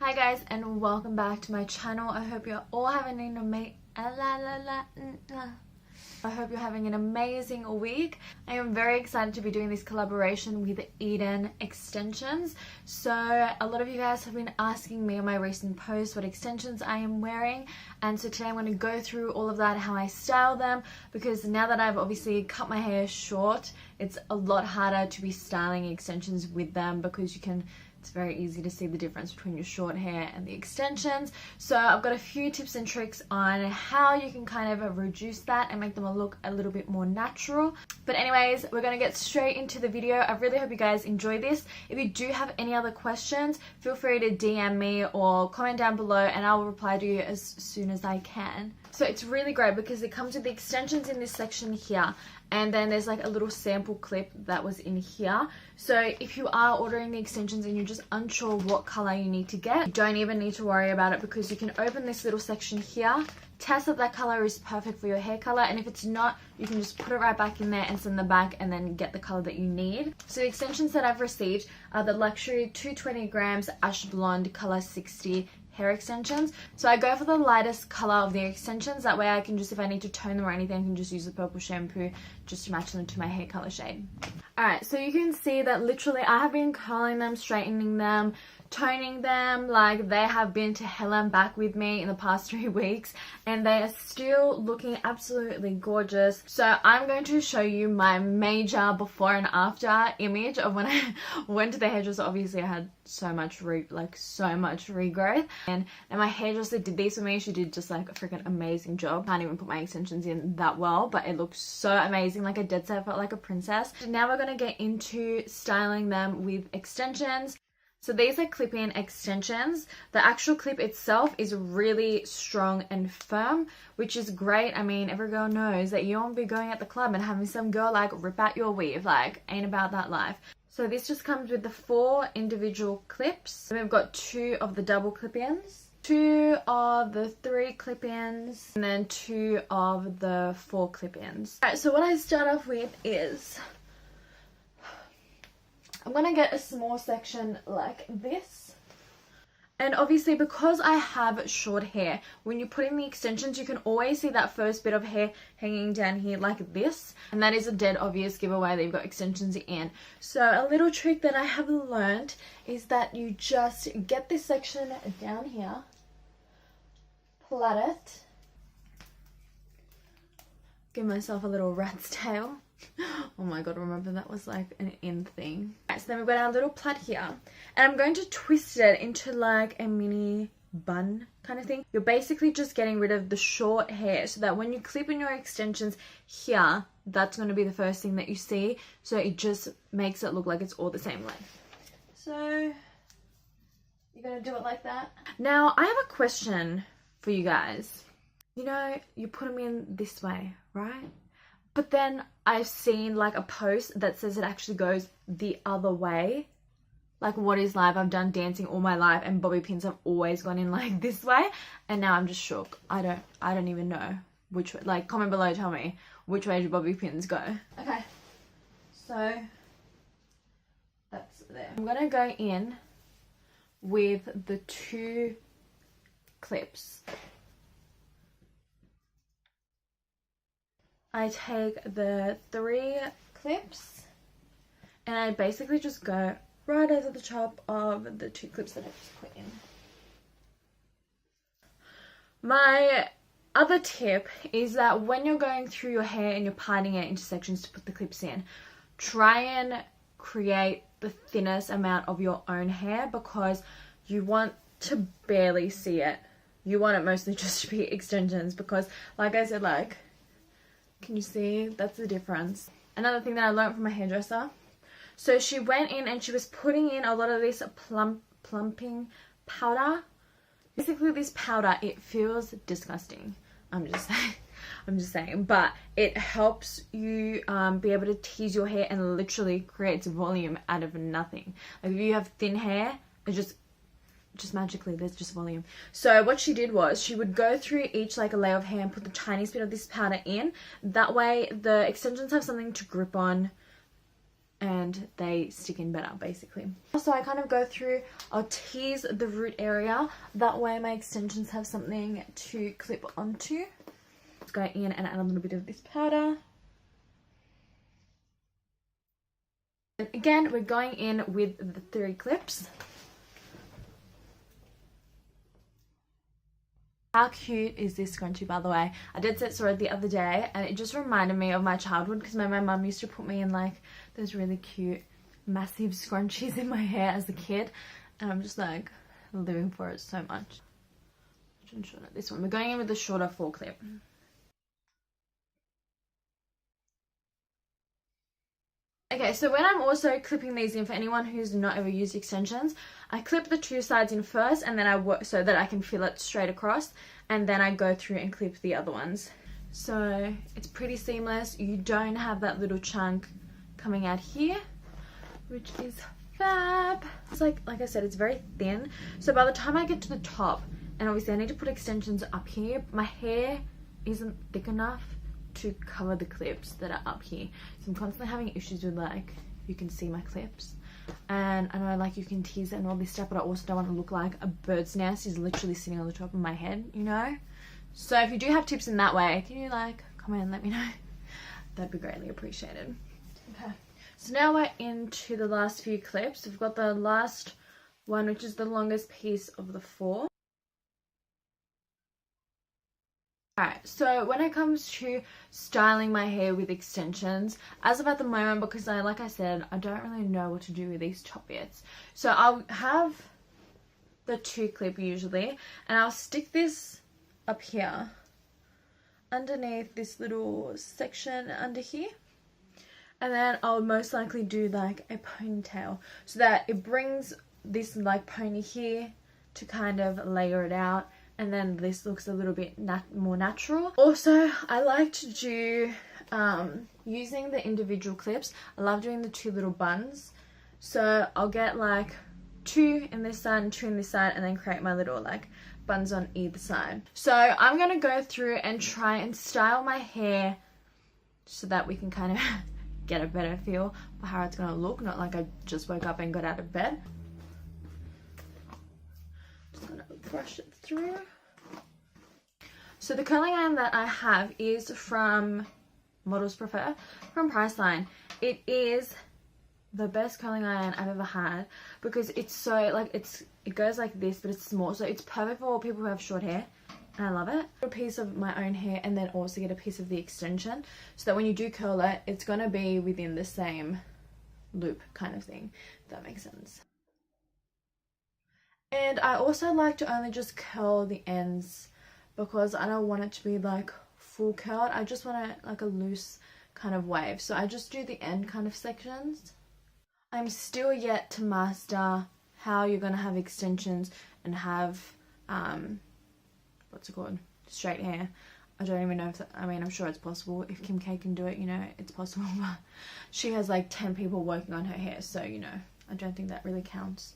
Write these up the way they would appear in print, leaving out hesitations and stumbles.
Hi guys, and welcome back to my channel. I hope you're all having an amazing week. I am very excited to be doing this collaboration with Eden extensions. So a lot of you guys have been asking me on my recent posts what extensions I am wearing, and so today I'm going to go through all of that, how I style them, because now that I've obviously cut my hair short, it's a lot harder to be styling extensions with them because it's very easy to see the difference between your short hair and the extensions. So I've got a few tips and tricks on how you can kind of reduce that and make them look a little bit more natural. But anyways, we're going to get straight into the video. I really hope you guys enjoy this. If you do have any other questions, feel free to DM me or comment down below and I'll reply to you as soon as I can. So it's really great because it comes with the extensions in this section here, and then there's like a little sample clip that was in here. So if you are ordering the extensions and you're just unsure what color you need to get, you don't even need to worry about it because you can open this little section here, test that that color is perfect for your hair color, and if it's not, you can just put it right back in there and send them back and then get the color that you need. So the extensions that I've received are the Luxury 220 grams Ash Blonde Color 60 hair extensions. So I go for the lightest color of the extensions, that way I can just, if I need to tone them or anything, I can just use the purple shampoo just to match them to my hair color shade. Alright, so you can see that literally I have been curling them, straightening them, toning them, like they have been to hell and back with me in the past 3 weeks, and they are still looking absolutely gorgeous. So I'm going to show you my major before and after image of when I went to the hairdresser. Obviously I had so much regrowth, and my hairdresser did these for me. She did just like a freaking amazing job. Can't even put my extensions in that well, but it looks so amazing. Like I dead set felt like a princess. Now we're gonna get into styling them with extensions. So these are clip-in extensions. The actual clip itself is really strong and firm, which is great. I mean, every girl knows that you won't be going at the club and having some girl like rip out your weave. Like, ain't about that life. So this just comes with the 4 individual clips. We've got 2 of the double clip-ins, 2 of the 3 clip-ins, and then 2 of the 4 clip-ins. Alright, so what I start off with is I'm gonna get a small section like this, and obviously because I have short hair, when you put in the extensions you can always see that first bit of hair hanging down here like this, and that is a dead obvious giveaway that you've got extensions in. So a little trick that I have learned is that you just get this section down here, plait it, give myself a little rat's tail. Oh my god, remember that was like an in thing. Right, so then we've got our little plait here, and I'm going to twist it into like a mini bun kind of thing. You're basically just getting rid of the short hair so that when you clip in your extensions here, that's going to be the first thing that you see, so it just makes it look like it's all the same length. So you're going to do it like that. Now I have a question for you guys. You know, you put them in this way, right? But then I've seen like a post that says it actually goes the other way. Like, what is life? I've done dancing all my life and bobby pins have always gone in like this way, and now I'm just shook. I don't even know which way. Like, comment below, tell me which way do bobby pins go. Okay, so that's there. I'm gonna go in with the 2 clips. I take the 3 clips and I basically just go right over the top of the 2 clips that I just put in. My other tip is that when you're going through your hair and you're parting it into sections to put the clips in, try and create the thinnest amount of your own hair, because you want to barely see it. You want it mostly just to be extensions, because like I said, like, can you see? That's the difference. Another thing that I learned from my hairdresser. So she went in and she was putting in a lot of this plumping powder Basically this powder, it feels disgusting. I'm just saying, but it helps you be able to tease your hair and literally creates volume out of nothing. Like if you have thin hair, it just magically there's just volume. So what she did was she would go through each like a layer of hair and put the tiniest bit of this powder in. That way the extensions have something to grip on and they stick in better basically. So I kind of go through, I'll tease the root area, that way my extensions have something to clip onto. Let's go in and add a little bit of this powder. And again, we're going in with the 3 clips. How cute is this scrunchie, by the way? I did saw it the other day and it just reminded me of my childhood because my mum used to put me in like those really cute massive scrunchies in my hair as a kid, and I'm just like living for it so much. This one, we're going in with the shorter 4 clip. Okay, so when I'm also clipping these in, for anyone who's not ever used extensions, I clip the 2 sides in first and then I work so that I can feel it straight across, and then I go through and clip the other ones. So it's pretty seamless. You don't have that little chunk coming out here, which is fab. It's like I said, it's very thin. So by the time I get to the top, and obviously I need to put extensions up here, my hair isn't thick enough to cover the clips that are up here. So I'm constantly having issues with like, you can see my clips. And I know like you can tease it and all this stuff, but I also don't want to look like a bird's nest is literally sitting on the top of my head, you know? So if you do have tips in that way, can you like comment and let me know? That'd be greatly appreciated. Okay. So now we're into the last few clips. We've got the last one, which is the longest piece of the 4. Alright, so when it comes to styling my hair with extensions, as of at the moment, because like I said, I don't really know what to do with these top bits. So I'll have the 2 clip usually, and I'll stick this up here underneath this little section under here. And then I'll most likely do like a ponytail so that it brings this like pony here to kind of layer it out. And then this looks a little bit more natural. Also, I like to do, using the individual clips, I love doing the 2 little buns. So I'll get like 2 in this side and 2 in this side, and then create my little like buns on either side. So I'm going to go through and try and style my hair so that we can kind of get a better feel for how it's going to look. Not like I just woke up and got out of bed. Just going to brush it through. So the curling iron that I have is from Models Prefer, from Priceline. It is the best curling iron I've ever had because it's so like it goes like this, but it's small, so it's perfect for people who have short hair, and I love it. A piece of my own hair and then also get a piece of the extension so that when you do curl it, it's gonna be within the same loop kind of thing, if that makes sense. And I also like to only just curl the ends because I don't want it to be like full curled. I just want it like a loose kind of wave. So I just do the end kind of sections. I'm still yet to master how you're going to have extensions and have, what's it called? Straight hair. I don't even know if that, I mean, I'm sure it's possible. If Kim K can do it, you know, it's possible. But she has like 10 people working on her hair. So, you know, I don't think that really counts.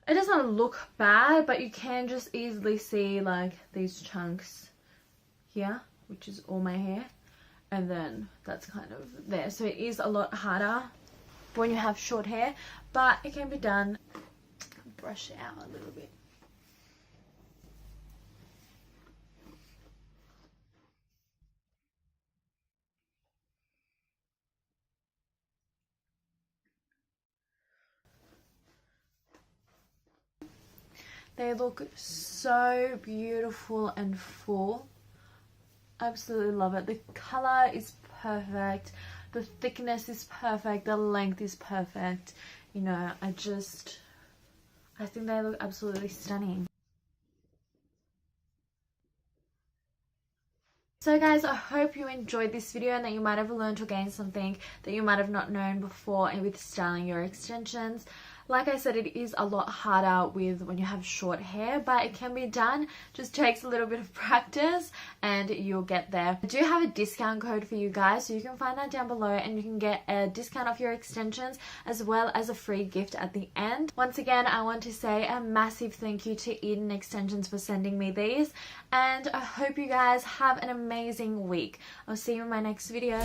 It doesn't look bad, but you can just easily see like these chunks here, which is all my hair, and then that's kind of there. So it is a lot harder when you have short hair, but it can be done. Brush it out a little bit. They look so beautiful and full. Absolutely love it. The color is perfect. The thickness is perfect. The length is perfect. You know, I think they look absolutely stunning. So guys, I hope you enjoyed this video and that you might have learned or gained something that you might have not known before and with styling your extensions. Like I said, it is a lot harder with when you have short hair, but it can be done. Just takes a little bit of practice and you'll get there. I do have a discount code for you guys, so you can find that down below and you can get a discount off your extensions as well as a free gift at the end. Once again, I want to say a massive thank you to Eden Extensions for sending me these, and I hope you guys have an amazing week. I'll see you in my next video.